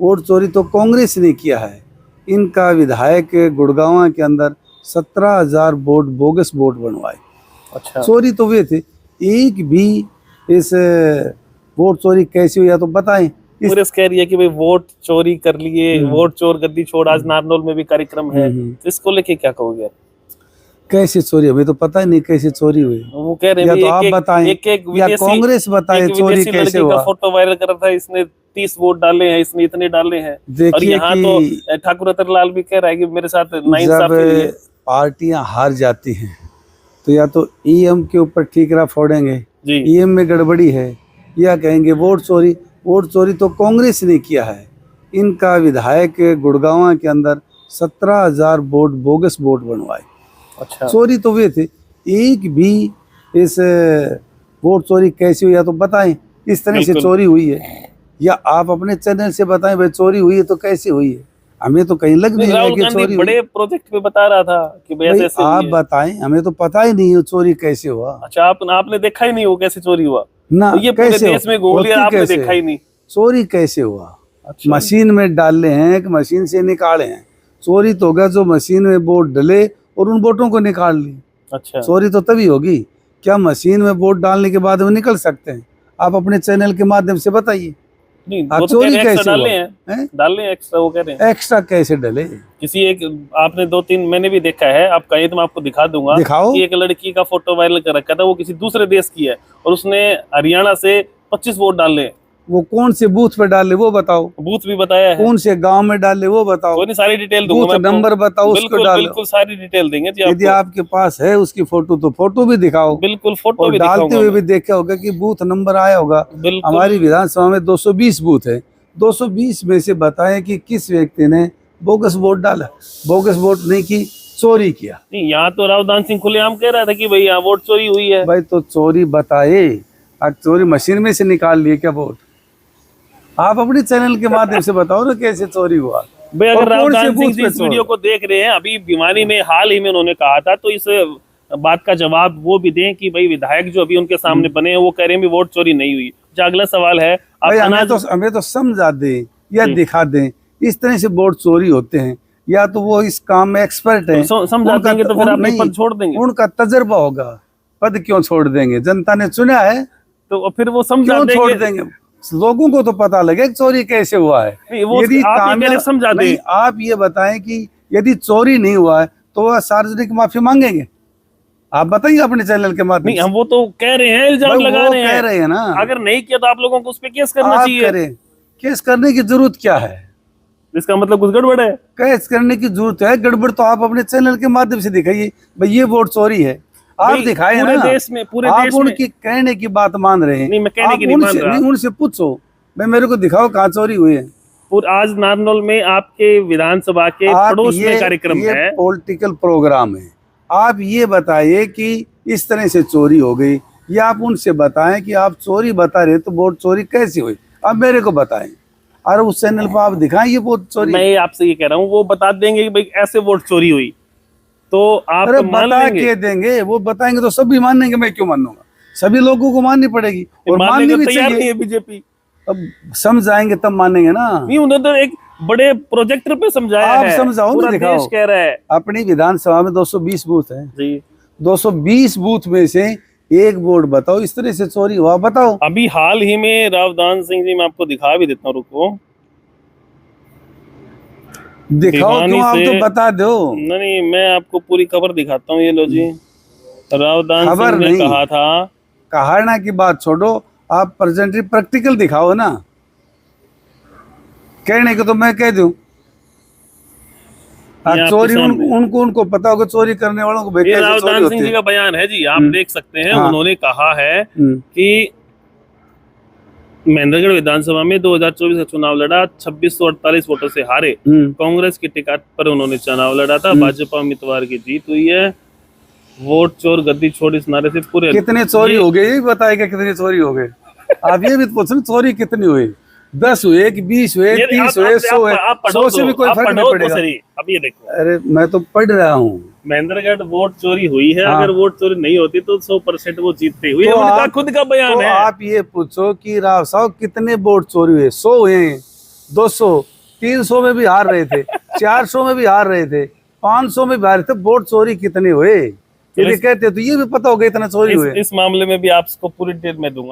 Vote चोरी तो कांग्रेस ने किया है। इनका विधायक गुड़गांव के अंदर 17,000 वोट बोगस वोट बनवाए। अच्छा, चोरी तो वे थे, एक भी इस वोट चोरी कैसी हुई या तो बताएं। कांग्रेस कह रही है कि भाई वोट चोरी कर लिए, वोट चोर गद्दी छोड़। आज नारनौल में भी कार्यक्रम है, तो इसको लेके क्या कहोगे आप? कैसे चोरी, हमें तो पता ही नहीं कैसे चोरी हुई। वो कह रहे या हैं तो आप बताएं या कांग्रेस बताए चोरी कैसे का हुआ। फोटो वायरल कर रहा था, इसने 30 वोट डाले हैं, इसने इतने डाले हैं। और देखिए यहाँ तो ठाकुर रतनलाल भी कह रहा है कि मेरे साथ जब पार्टियां हार जाती हैं तो या तो ईएम के ऊपर ठीकरा फोड़ेंगे, ईएम में गड़बड़ी है, या कहेंगे वोट चोरी। वोट चोरी तो कांग्रेस ने किया है। इनका विधायक गुड़गांव के अंदर 17,000 वोट बोगस वोट बनवाए। अच्छा, चोरी तो वे थे, एक भी इस वोट चोरी कैसी हुई या तो बताएं। इस तरह से चोरी हुई है, या आप अपने चैनल से बताएं भाई चोरी हुई है तो कैसे हुई है। हमें तो कहीं लग नहीं रहा कि चोरी बड़े प्रोजेक्ट पे बता रहा था कि भाई ऐसे आप बताएं, हमें तो पता ही नहीं है चोरी कैसे हुआ। अच्छा, आपने देखा ही नहीं वो कैसे चोरी हुआ ना, ये पूरे देश में घूम लिया, आपने देखा ही नहीं चोरी कैसे हुआ। अच्छा, मशीन में डाले हैं कि मशीन से निकाले हैं। चोरी तो होगा जो मशीन में वोट डले और उन वोटों को निकाल ली। अच्छा, चोरी तो तभी होगी, क्या मशीन में वोट डालने के बाद वो निकल सकते हैं? आप अपने चैनल के माध्यम से बताइए। नहीं, आप तो चोरी कैसे डाले हैं एक्स्ट्रा, वो कह रहे हैं एक्स्ट्रा कैसे डले। किसी एक आपने 2-3 मैंने भी देखा है, आप कहें तो मैं आपको दिखा दूंगा। दिखाओ। कि एक लड़की का फोटो वायरल कर रखा था, वो किसी दूसरे देश की है और उसने हरियाणा से 25 वोट डाले। वो कौन से बूथ पे डाले वो बताओ। बूथ भी बताया है, कौन से गांव में डाले वो बताओ। कोई नहीं, सारी डिटेल दूंगा बूथ नंबर बताओ, उसको डालो। बिल्कुल सारी डिटेल देंगे जी यदि आपके पास है उसकी फोटो तो फोटो भी दिखाओ। बिल्कुल फोटो और भी डालते हुए भी देखा होगा कि बूथ नंबर आया होगा। हमारी विधानसभा में 220 बूथ है, 220 में से बताएं कि किस व्यक्ति ने बोगस वोट डाला। बोगस वोट नहीं की, चोरी किया। नहीं, यहाँ तो रावदान सिंह खुलेआम कह रहा था कि भाई यहाँ वोट चोरी हुई है। भाई तो चोरी बताए, आज चोरी मशीन में से निकाल लिए क्या वोट? आप अपने चैनल के माध्यम से बताओ ना कैसे चोरी हुआ। भाई अगर रावदान सिंह जी इस वीडियो को देख रहे हैं, अभी भिवानी में हाल ही में उन्होंने कहा था, तो इस बात का जवाब वो भी दें कि भाई विधायक जो अभी उनके सामने बने हैं वो कह रहे हैं भी वोट चोरी नहीं हुई। जो अगला सवाल है, हमें तो समझा दें या दिखा दें इस तरह से वोट चोरी होते हैं, या तो वो इस काम में एक्सपर्ट है, समझा देंगे तो फिर आप पद छोड़ देंगे। उनका तजर्बा होगा, पद क्यों छोड़ देंगे? जनता ने चुना है तो फिर वो समझा छोड़ देंगे। लोगों को तो पता लगे चोरी कैसे हुआ है। यदि समझा दें, आप ये बताएं कि यदि चोरी नहीं हुआ है तो वह सार्वजनिक माफी मांगेंगे। आप बताइए अपने चैनल के माध्यम से। हम वो तो कह रहे हैं, इल्जाम लगा रहे हैं ना। अगर नहीं किया तो आप लोगों को उस पर केस करना चाहिए। केस करने की जरूरत क्या है? इसका मतलब कुछ गड़बड़ है? केस करने की जरूरत है? गड़बड़ तो आप अपने चैनल के माध्यम से दिखाइए, भाई ये वोट चोरी है, आप दिखाए ना। पूरे देश में उनकी कहने की बात मान रहे हैं। नहीं, मैं कहने की नहीं मान रहा। उनसे पूछो, भाई मेरे को दिखाओ कहाँ चोरी हुई है। आज नारनौल में आपके विधानसभा के पड़ोस में कार्यक्रम है, पॉलिटिकल प्रोग्राम है। आप ये बताइए कि इस तरह से चोरी हो गई, या आप उनसे बताएं कि आप चोरी बता रहे तो वोट चोरी कैसी हुई, आप मेरे को बताएं। और उस चैनल पर आप दिखाएं ये वोट चोरी। मैं आपसे ये कह रहा हूँ, वो बता देंगे कि भाई ऐसे वोट चोरी हुई तो आप बता के देंगे। वो बताएंगे तो सभी मानेंगे, मैं क्यों मानूंगा? सभी लोगों को माननी पड़ेगी और माननी भी चाहिए। बीजेपी अब समझाएंगे तब मानेंगे ना। नहीं, उन्होंने तो एक बड़े प्रोजेक्टर पे समझाया आप है। समझाओ ना, दिखाओ। देश कह रहा है अपनी विधानसभा में 220 बूथ है जी, 220 बूथ में से एक वोट बताओ इस तरह से चोरी हुआ, बताओ। अभी हाल ही में रावदान सिंह जी, मैं आपको दिखा भी देता हूँ, रुको दिखाओ क्यों, आप तो बता दो। नहीं, मैं आपको पूरी खबर दिखाता हूँ। ये लो जी, रावदान सिंह ने कहा था। कहना की बात छोड़ो, आप प्रेजेंटली प्रैक्टिकल दिखाओ ना। कहने को तो मैं कह दूं, चोरी उनको पता होगा, चोरी करने वालों को। रावदान सिंह जी का बयान है जी, आप देख सकते हैं। उन्होंने कहा है कि महेंद्रगढ़ विधानसभा में 2024 का चुनाव लड़ा, 2648 वोटों से हारे। कांग्रेस की टिकट पर उन्होंने चुनाव लड़ा था, भाजपा उम्मीदवार की जीत हुई है। वोट चोर गद्दी छोड़ इस नारे से पूरे। कितने चोरी हो गए ये बताएगा, कितने चोरी हो गए? आप ये भी पूछो चोरी कितनी हुई, 10 हुए कि 20 हुए, 30 हुए, 100 हुए? 100 से भी कोई फर्क नहीं पड़ेगा। अब ये देखो, अरे मैं तो पढ़ रहा हूँ। महेंद्रगढ़ वोट चोरी हुई है। अगर वोट चोरी नहीं होती तो 100% वो जीतते हुए। उनका खुद का बयान है। आप ये पूछो कि राव साहब कितने वोट चोरी हुए? 100 हुए, 200, 300 में भी हार रहे थे, 400 में भी हार रहे थे, 500 में भी हार रहे थे। वोट चोरी कितने हुए यदि कहते तो ये भी पता होगा इतना चोरी हुए। इस मामले में भी आपको पूरी डिटेल में दूंगा।